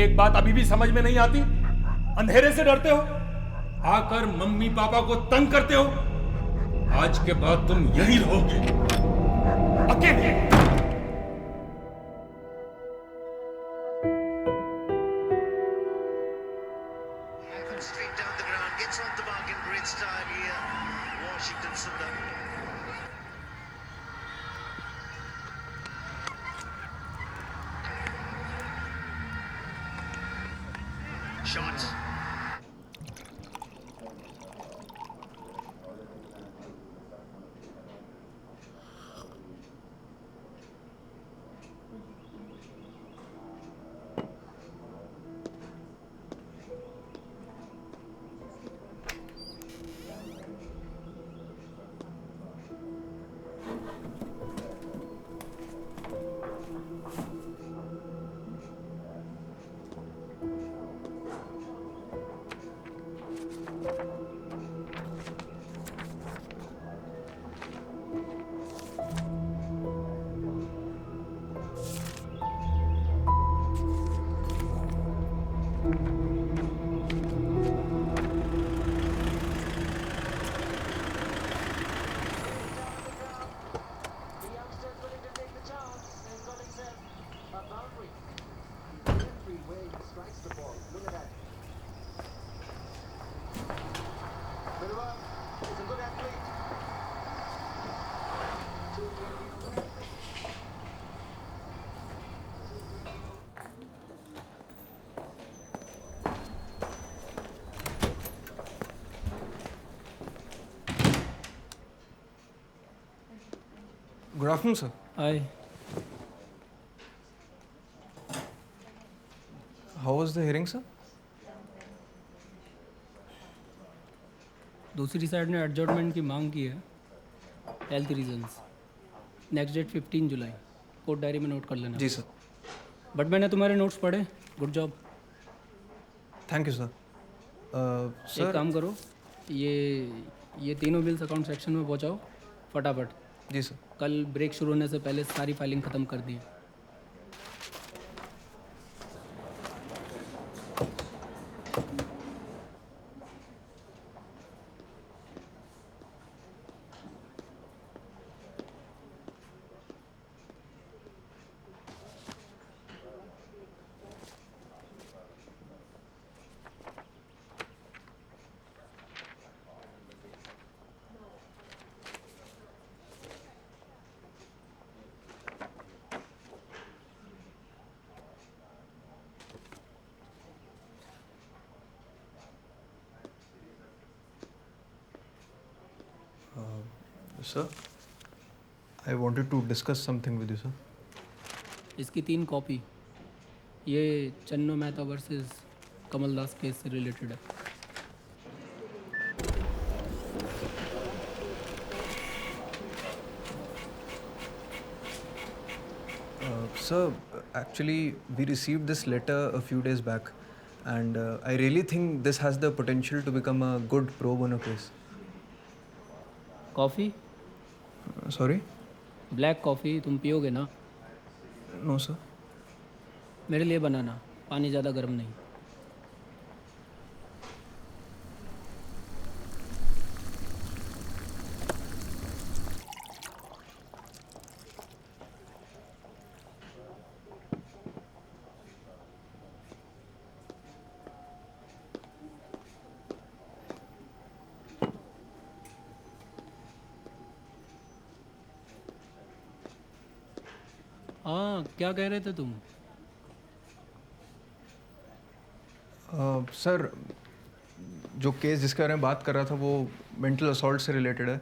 एक बात अभी भी समझ में नहीं आती? अंधेरे से डरते हो, आकर मम्मी पापा को तंग करते हो। आज के बाद तुम यही रहोगे, अकेले। Straight down the ground, gets off the mark in great style here. Washington Sundar. Shot. Good afternoon, sir. Hi. How was the hearing, sir? दूसरी साइड ने एडजॉर्टमेंट की मांग की है, हेल्थ रीजंस। नेक्स्ट डेट 15 जुलाई, कोर्ट डायरी में note कर लेना। जी sir. But मैंने तुम्हारे नोट्स पढ़े, good job. Thank you sir. एक सर काम करो, ये तीनों बिल्स अकाउंट सेक्शन में पहुंचाओ फटाफट। जी सर। कल ब्रेक शुरू होने से पहले सारी फाइलिंग ख़त्म कर दी। Sir, I wanted to discuss something with you, sir. इसकी 3 कॉपी। ये चन्नो मेहता वर्सेस कमल दास केस से रिलेटेड है। Sir, actually, we received this letter a few days back, and I really think this has the potential to become a good pro bono case. Coffee? Sorry? Black coffee तुम पियोगे ना? No, sir. मेरे लिए बनाना, पानी ज़्यादा गर्म नहीं। हाँ, क्या कह रहे थे तुम? सर, जो केस जिसके बारे में बात कर रहा था वो मेंटल असॉल्ट से रिलेटेड है,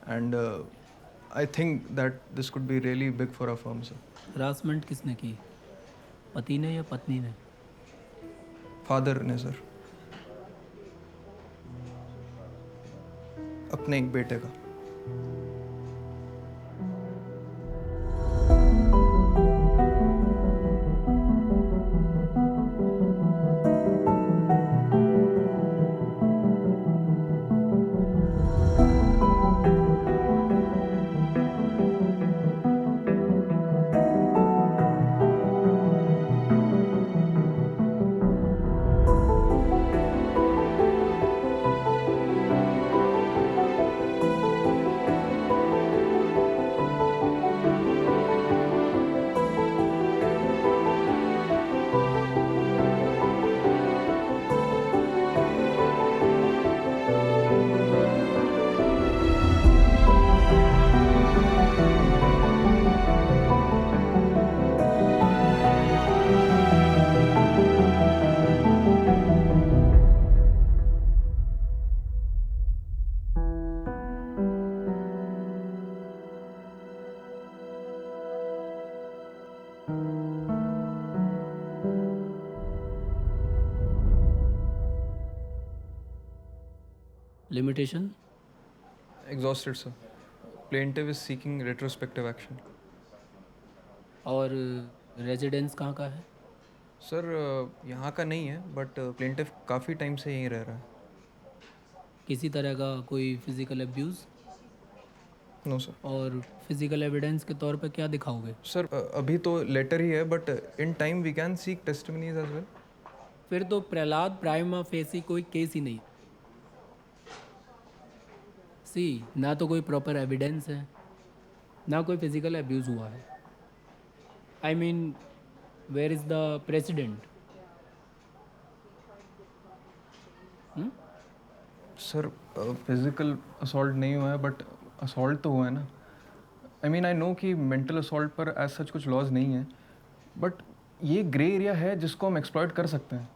and I think that this could be really big for a firm, sir. Harassment किसने की, पति ने या पत्नी ने? फादर ने, सर, अपने एक बेटे का। Limitation? Exhausted, sir. Plaintiff is seeking retrospective action. और रेजिडेंस कहाँ का है? सर यहाँ का नहीं है, बट प्लेंटिफ काफ़ी टाइम से यहीं रह रहा है. किसी तरह का कोई फिजिकल अब्यूज़? No sir. और फिजिकल एविडेंस के तौर पे क्या दिखाओगे? सर अभी तो लेटर ही है, but in time we can seek testimonies as well. फिर तो प्रहलाद प्राइमा फेसी कोई केस ही नहीं. सी, ना तो कोई प्रॉपर एविडेंस है, ना कोई फिजिकल अब्यूज़ हुआ है. I mean, where is the president? Sir physical assault नहीं हुआ है, बट असॉल्ट तो हुआ है ना. आई मीन आई नो कि मेंटल असॉल्ट पर एज सच कुछ लॉज नहीं है, बट ये ग्रे एरिया है जिसको हम एक्सप्लॉइट कर सकते हैं.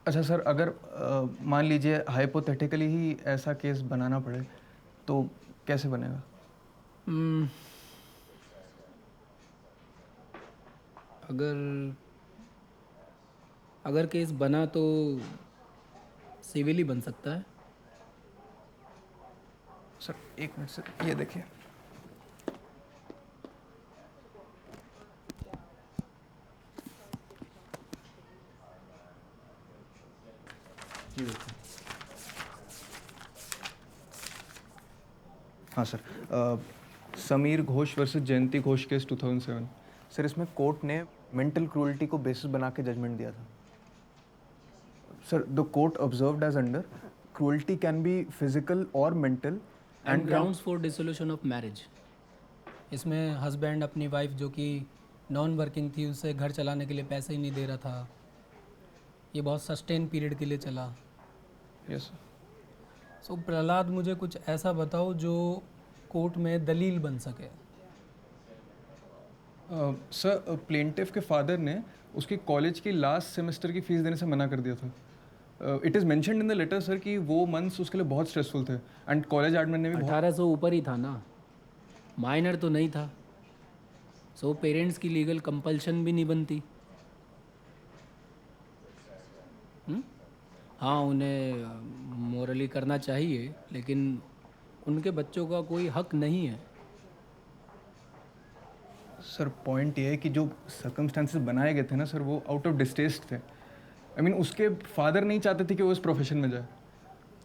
अच्छा सर, अगर मान लीजिए हाइपोथेटिकली ही ऐसा केस बनाना पड़े तो कैसे बनेगा? अगर केस बना तो सिविल ही बन सकता है. सर एक मिनट सर, ये देखिए. ये देखिए. हाँ sir, Sameer Ghosh versus Jayanti Ghosh case 2007. Sir इसमें कोर्ट ने मेंटल क्रूअल्टी को बेसिस बना के जजमेंट दिया था. Sir the court observed as under cruelty can be physical और mental and grounds for dissolution of marriage. इसमें हस्बैंड अपनी वाइफ जो कि नॉन वर्किंग थी, उसे घर चलाने के लिए पैसे ही नहीं दे रहा था. ये बहुत सस्टेन पीरियड के लिए चला. Yes sir. सो प्रहलाद, मुझे कुछ ऐसा बताओ जो कोर्ट में दलील बन सके. सर प्लेंटिफ के फादर ने उसकी कॉलेज की लास्ट सेमेस्टर की फ़ीस देने से मना कर दिया था. It is mentioned in the letter sir कि वो मंथ्स उसके लिए बहुत स्ट्रेसफुल थे, एंड कॉलेज एडमिन ने भी 1800 ऊपर ही था ना, माइनर तो नहीं था. सो पेरेंट्स की लीगल कंपल्शन भी नहीं बनती. हाँ, उन्हें मोरली करना चाहिए, लेकिन उनके बच्चों का कोई हक नहीं है. सर पॉइंट ये है कि जो सर्कमस्टांसेस बनाए गए थे ना सर, वो आउट ऑफ डिस्टेस्ट थे. आई मीन उसके फादर नहीं चाहते थे कि वो इस प्रोफेशन में जाए.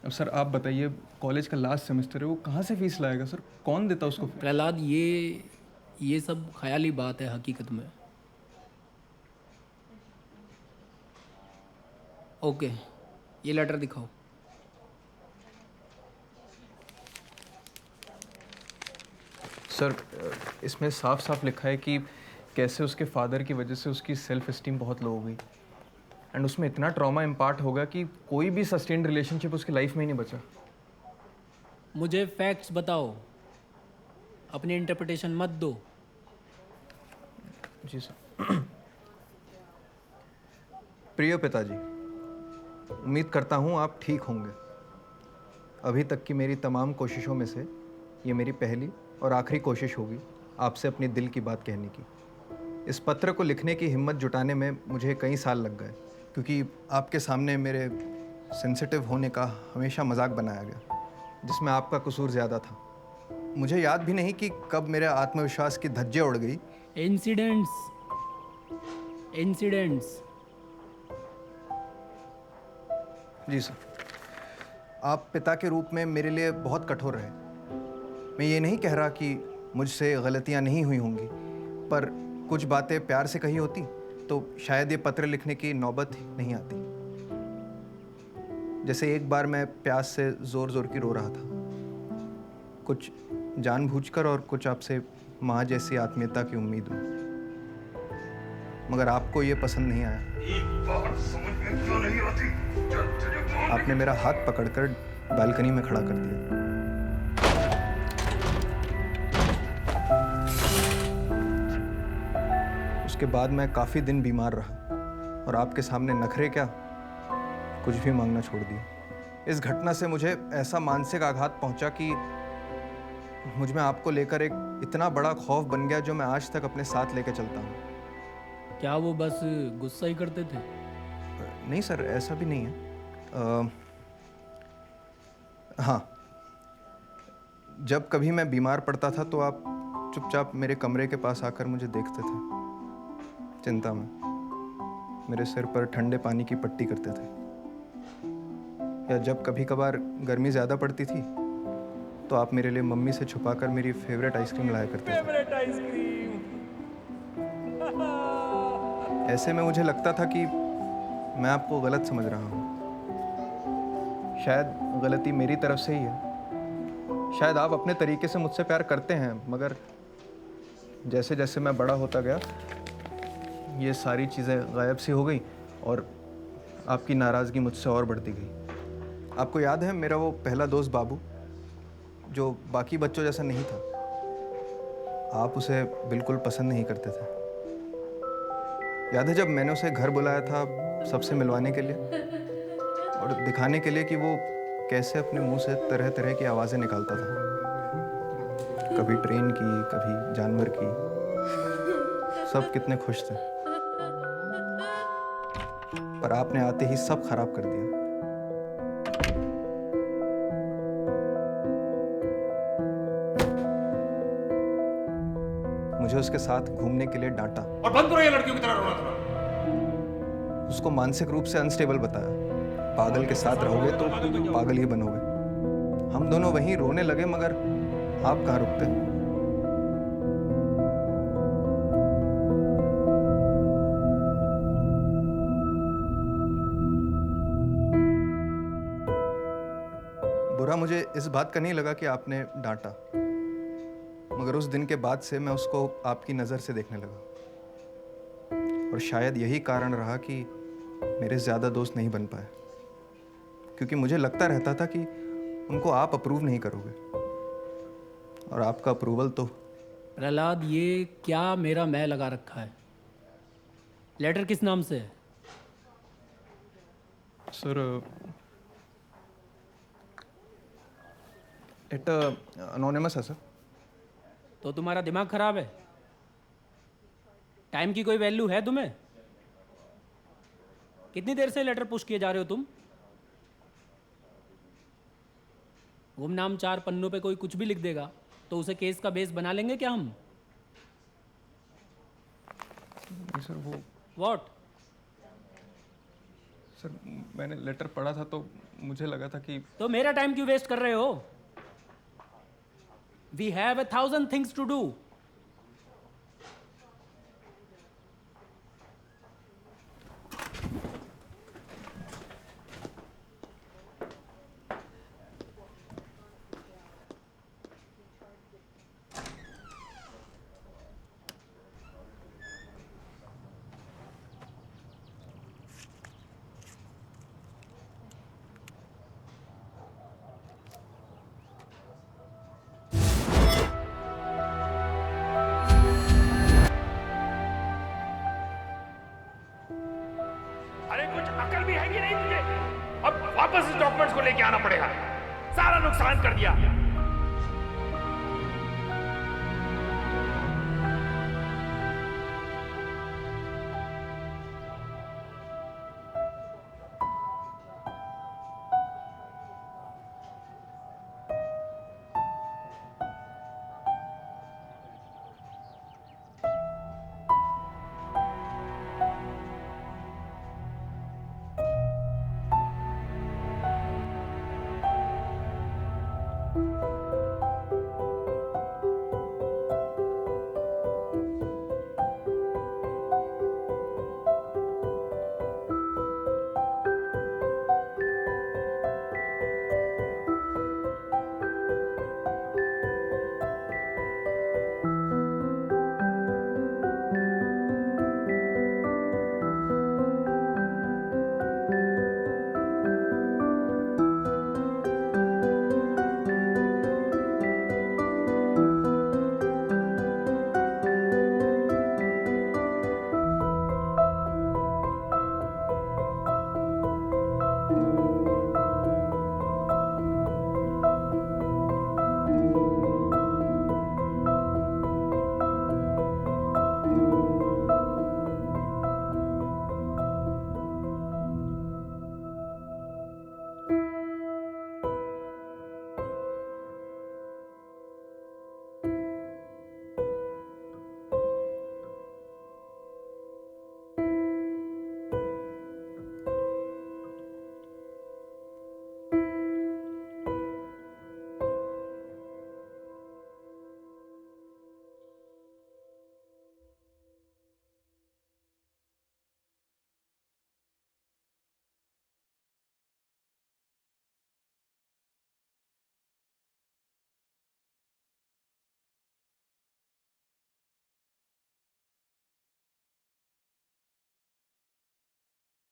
अब सर आप बताइए, कॉलेज का लास्ट सेमेस्टर है, वो कहाँ से फीस लाएगा सर? कौन देता उसको? प्रहलाद, ये सब ख्याली बात है हकीकत में. ओके, ये लेटर दिखाओ. सर इसमें साफ साफ लिखा है कि कैसे उसके फादर की वजह से उसकी सेल्फ एस्टीम बहुत लो हो गई, एंड उसमें इतना ट्रॉमा इम्पार्ट होगा कि कोई भी सस्टेन्ड रिलेशनशिप उसकी लाइफ में ही नहीं बचा. मुझे फैक्ट्स बताओ, अपनी इंटरप्रिटेशन मत दो. जी सर. प्रिय पिताजी, उम्मीद करता हूँ आप ठीक होंगे. अभी तक की मेरी तमाम कोशिशों में से ये मेरी पहली और आखिरी कोशिश होगी आपसे अपने दिल की बात कहने की. इस पत्र को लिखने की हिम्मत जुटाने में मुझे कई साल लग गए, क्योंकि आपके सामने मेरे सेंसिटिव होने का हमेशा मजाक बनाया गया, जिसमें आपका कसूर ज़्यादा था. मुझे याद भी नहीं कि कब मेरे आत्मविश्वास की धज्जियाँ उड़ गई. इंसिडेंट्स. जी सर, आप पिता के रूप में मेरे लिए बहुत कठोर रहे. मैं ये नहीं कह रहा कि मुझसे गलतियां नहीं हुई होंगी, पर कुछ बातें प्यार से कही होती तो शायद ये पत्र लिखने की नौबत ही नहीं आती. जैसे एक बार मैं प्यास से ज़ोर ज़ोर की रो रहा था, कुछ जानबूझकर और कुछ आपसे माँ जैसी आत्मीयता की उम्मीद में, मगर आपको ये पसंद नहीं आया. एक बात समझ में क्यों नहीं आती? आपने मेरा हाथ पकड़कर बालकनी में खड़ा कर दिया. उसके बाद मैं काफ़ी दिन बीमार रहा और आपके सामने नखरे क्या, कुछ भी मांगना छोड़ दिया. इस घटना से मुझे ऐसा मानसिक आघात पहुंचा कि मुझ में आपको लेकर एक इतना बड़ा खौफ बन गया जो मैं आज तक अपने साथ लेकर चलता हूँ. क्या वो बस गुस्सा ही करते थे? नहीं सर, ऐसा भी नहीं है. हाँ, जब कभी मैं बीमार पड़ता था तो आप चुपचाप मेरे कमरे के पास आकर मुझे देखते थे, चिंता में मेरे सिर पर ठंडे पानी की पट्टी करते थे। या जब कभी कभार गर्मी ज़्यादा पड़ती थी तो आप मेरे लिए मम्मी से छुपाकर मेरी फेवरेट आइसक्रीम लाया करते थे। ऐसे में मुझे लगता था कि मैं आपको गलत समझ रहा हूँ। शायद गलती मेरी तरफ से ही है। शायद आप अपने तरीके से मुझसे प्यार करते हैं, मगर जैसे जैसे मैं बड़ा होता गया ये सारी चीज़ें गायब सी हो गई और आपकी नाराज़गी मुझसे और बढ़ती गई। आपको याद है मेरा वो पहला दोस्त बाबू, जो बाकी बच्चों जैसा नहीं था? आप उसे बिल्कुल पसंद नहीं करते थे। याद है जब मैंने उसे घर बुलाया था सबसे मिलवाने के लिए और दिखाने के लिए कि वो कैसे अपने मुंह से तरह तरह की आवाज़ें निकालता था, कभी ट्रेन की, कभी जानवर की। सब कितने खुश थे, पर आपने आते ही सब खराब कर दिया। मुझे उसके साथ घूमने के लिए डांटा और बंद करो ये लड़कियों की तरह रोना थोड़ा। उसको मानसिक रूप से अनस्टेबल बताया। पागल के साथ रहोगे तो पागल ही बनोगे। हम दोनों वहीं रोने लगे, मगर आप कहाँ रुकते? बुरा मुझे इस बात का नहीं लगा कि आपने डांटा, मगर उस दिन के बाद से मैं उसको आपकी नज़र से देखने लगा। और शायद यही कारण रहा कि मेरे ज़्यादा दोस्त नहीं बन पाए, क्योंकि मुझे लगता रहता था कि उनको आप अप्रूव नहीं करोगे, और आपका अप्रूवल तो। प्रहलाद, ये क्या मेरा मैं लगा रखा है? लेटर किस नाम से है? सर, इट अनोनिमस है सर। तो तुम्हारा दिमाग खराब है? टाइम की कोई वैल्यू है तुम्हें? कितनी देर से लेटर पुश किए जा रहे हो तुम? गुमनाम 4 पन्नों पे कोई कुछ भी लिख देगा तो उसे केस का बेस बना लेंगे क्या हम? सर वो व्हाट? सर मैंने लेटर पढ़ा था तो मुझे लगा था कि। तो मेरा टाइम क्यों वेस्ट कर रहे हो? We have 1,000 things to do. अरे कुछ अकल भी है कि नहीं तुझे? अब वापस इस डॉक्यूमेंट्स को लेके आना पड़ेगा। सारा नुकसान कर दिया।